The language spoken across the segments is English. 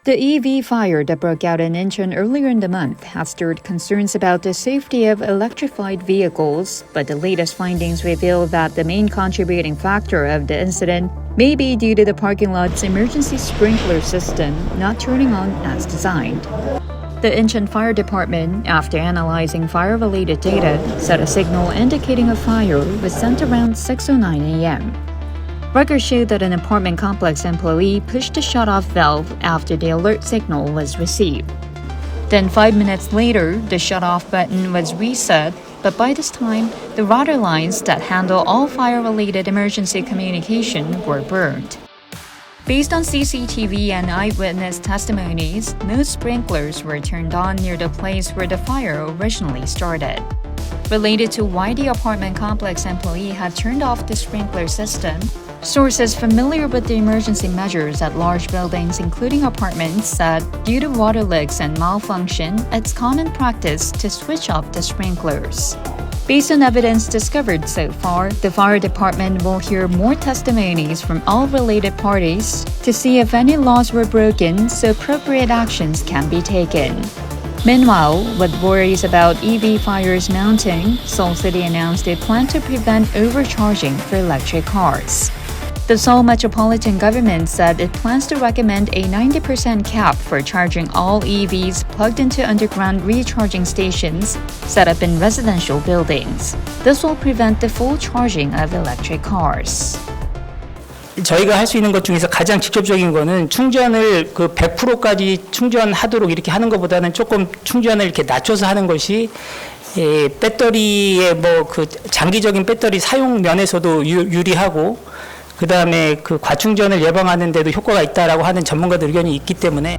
The EV fire that broke out in Incheon earlier in the month has stirred concerns about the safety of electrified vehicles, but the latest findings reveal that the main contributing factor of the incident may be due to the parking lot's emergency sprinkler system not turning on as designed. The Incheon Fire Department, after analyzing fire-related data, said a signal indicating a fire was sent around 6:09 a.m. Records show that an apartment complex employee pushed the shut-off valve after the alert signal was received. Then 5 minutes later, the shut-off button was reset, but by this time, the router lines that handle all fire-related emergency communication were burned. Based on CCTV and eyewitness testimonies, no sprinklers were turned on near the place where the fire originally started. Related to why the apartment complex employee had turned off the sprinkler system, sources familiar with the emergency measures at large buildings, including apartments, said due to water leaks and malfunction, it's common practice to switch off the sprinklers. Based on evidence discovered so far, the fire department will hear more testimonies from all related parties to see if any laws were broken so appropriate actions can be taken. Meanwhile, with worries about EV fires mounting, Seoul City announced they plan to prevent overcharging for electric cars. The Seoul Metropolitan Government said it plans to recommend a 90% cap for charging all EVs plugged into underground recharging stations set up in residential buildings. This will prevent the full charging of electric cars. 저희가 할 수 있는 것 중에서 가장 직접적인 거는 충전을 그 100%까지 충전하도록 이렇게 하는 것보다는 조금 충전을 이렇게 낮춰서 하는 것이 배터리의 그 장기적인 배터리 사용 면에서도 유리하고 그 다음에 그 과충전을 예방하는 데도 효과가 있다라고 하는 전문가들 의견이 있기 때문에.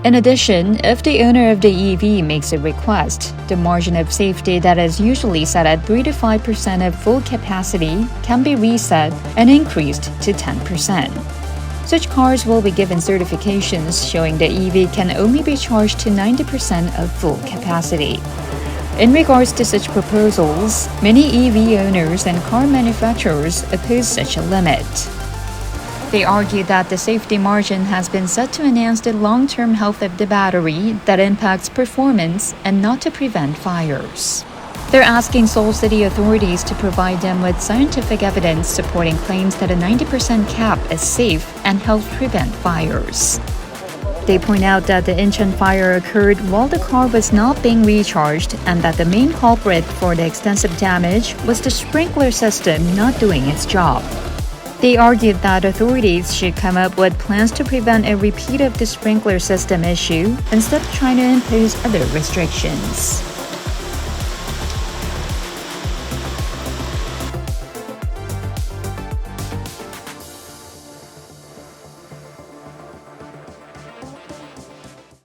In addition, if the owner of the EV makes a request, the margin of safety that is usually set at 3 to 5% of full capacity can be reset and increased to 10%. Such cars will be given certifications showing the EV can only be charged to 90% of full capacity. In regards to such proposals, many EV owners and car manufacturers oppose such a limit. They argue that the safety margin has been set to enhance the long-term health of the battery that impacts performance and not to prevent fires. They're asking Seoul City authorities to provide them with scientific evidence supporting claims that a 90% cap is safe and helps prevent fires. They point out that the Incheon fire occurred while the car was not being recharged and that the main culprit for the extensive damage was the sprinkler system not doing its job. They argued that authorities should come up with plans to prevent a repeat of the sprinkler system issue instead of trying to impose other restrictions.